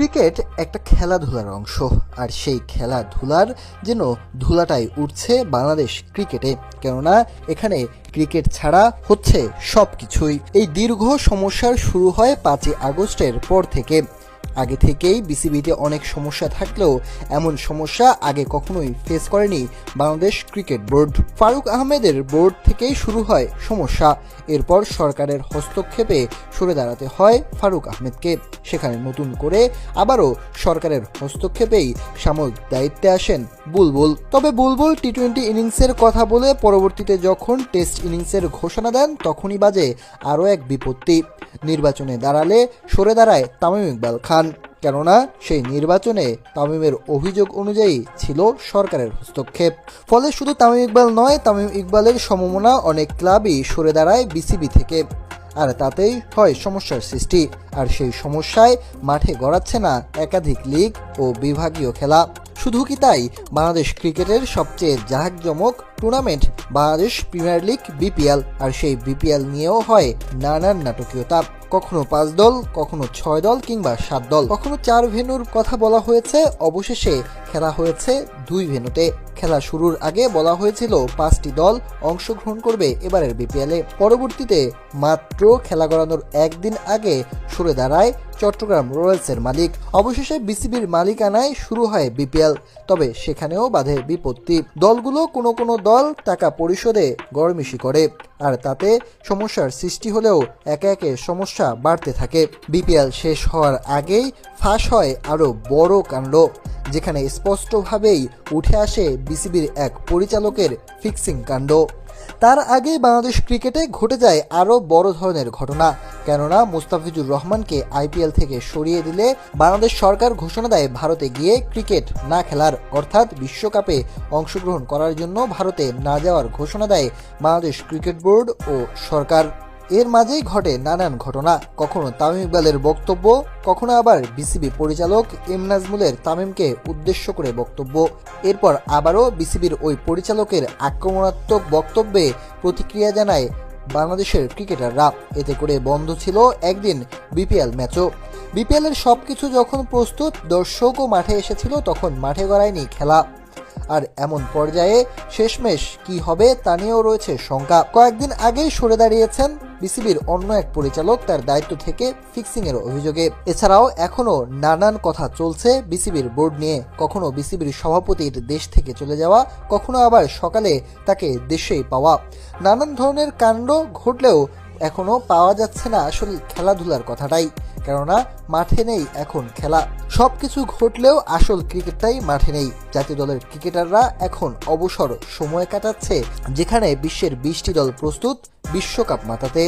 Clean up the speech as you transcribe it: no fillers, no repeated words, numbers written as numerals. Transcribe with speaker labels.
Speaker 1: Cricket একটা খেলাধুলার অংশ, আর সেই খেলাধুলার যেন ধুলাটাই উঠছে বাংলাদেশ ক্রিকেটে। কেননা এখানে ক্রিকেট ছাড়া হচ্ছে সব কিছুই। এই দীর্ঘ সমস্যার শুরু হয় 5ই আগস্টের পর থেকে। আগে থেকেই বিসিবিতে অনেক সমস্যা থাকলেও এমন সমস্যা আগে কখনোই ফেস করেনি বাংলাদেশ ক্রিকেট বোর্ড। ফারুক আহমেদের বোর্ড থেকেই শুরু হয় সমস্যা। এরপর সরকারের হস্তক্ষেপে সরে দাঁড়াতে হয় ফারুক আহমেদকে। সেখানে নতুন করে আবারও সরকারের হস্তক্ষেপেই সাময়িক দায়িত্বে আসেন বুলবুল। তবে বুলবুল টি-20 ইনিংসের কথা বলে পরবর্তীতে যখন টেস্ট ইনিংসের ঘোষণা দেন তখনই বাজে আরও এক বিপত্তি। নির্বাচনে দাঁড়ালে সরে দাঁড়ায় তামিম ইকবাল খান। কেননা সেই নির্বাচনে তামিমের অভিযোগ অনুযায়ী ছিল সরকারের হস্তক্ষেপ। ফলে শুধু তামিম ইকবাল নয়, তামিম ইকবালের সমমনা অনেক ক্লাবই সরে দাঁড়ায় বিসিবি থেকে। আর তাতেই হয় সমস্যার সৃষ্টি। আর সেই সমস্যায় মাঠে গড়াচ্ছে না একাধিক লিগ ও বিভাগীয় খেলা। শুধু কি তাই, বাংলাদেশ ক্রিকেটের সবচেয়ে জাঁকজমক tournament Bangladesh premier league BPL, আর সেই বিপিএল নিয়েও হয় নানান নাটকীয়তা। কখনো 5 দল, কখনো 6 দল কিংবা 7 দল, কখনো 4 ভেন্যুর কথা বলা হয়েছে। অবশেষে খেলা হয়েছে 2 ভেন্যুতে। খেলা শুরুর আগে বলা হয়েছিল 5টি দল অংশগ্রহণ করবে এবারের বিপিএলে। পরবর্তীতে মাত্র খেলা গড়ানোর একদিন আগে সরে দাঁড়ায় চট্টগ্রাম রয়্যালসের মালিক। অবশেষে বিসিবির মালিকানায় শুরু হয় বিপিএল। তবে সেখানেও বাধে বিপত্তি। দলগুলো কোনো দল টাকা পরিশোধে গড়মিশি করে, আর তাতে সমস্যার সৃষ্টি হলেও একে একে সমস্যা বাড়তে থাকে। বিপিএল শেষ হওয়ার আগেই ফাঁস হয় আরও বড় কাণ্ড, যেখানে স্পষ্টভাবেই উঠে আসে বিসিবির এক পরিচালকের ফিক্সিং কাণ্ড। তার আগে বাংলাদেশ ক্রিকেটে ঘটে যায় আরও বড় ধরনের ঘটনা। কেননা মুস্তাফিজুর রহমানকে আইপিএল থেকে সরিয়ে দিলে বাংলাদেশ সরকার ঘোষণা দেয় ভারতে গিয়ে ক্রিকেট না খেলার, অর্থাৎ বিশ্বকাপে অংশগ্রহণ করার জন্য ভারতে না যাওয়ার ঘোষণা দেয় বাংলাদেশ ক্রিকেট বোর্ড ও সরকার। এর মাঝেই ঘটে নানান ঘটনা। কখনো তামিম ইকবালের বক্তব্য, কখনো আবার বিসিবি পরিচালক এম নাজমুলের তামিমকে উদ্দেশ্য করে বক্তব্য। এরপর আবারও বিসিবির ওই পরিচালকের আক্রমণাত্মক বক্তব্যে প্রতিক্রিয়া জানায় বাংলাদেশের ক্রিকেটাররা। এতে করে বন্ধ ছিল একদিন বিপিএল ম্যাচও। বিপিএলের সব কিছু যখন প্রস্তুত, দর্শকও মাঠে এসেছিল, তখন মাঠে গড়ায়নি খেলা। আর এমন পর্যায়ে শেষমেশ কি হবে তা নিয়েও রয়েছে শঙ্কা। কয়েকদিন আগেই সরে দাঁড়িয়েছেন বিসিবির অন্য এক পরিচালক তার দায়িত্ব থেকে ফিক্সিংয়ের অভিযোগে। এছাড়াও এখনও নানান কথা চলছে বিসিবির বোর্ড নিয়ে। কখনো বিসিবির সভাপতির দেশ থেকে চলে যাওয়া, কখনো আবার সকালে তাকে দেশেই পাওয়া। নানান ধরনের কাণ্ড ঘটলেও এখনও পাওয়া যাচ্ছে না আসল খেলাধুলার কথাটাই। কেননা মাঠে নেই এখন খেলা। সবকিছু ঘটলেও আসল ক্রিকেটটাই মাঠে নেই। জাতীয় দলের ক্রিকেটাররা এখন অবসর সময় কাটাচ্ছে, যেখানে বিশ্বের 20টি দল প্রস্তুত বিশ্বকাপ মাতাতে।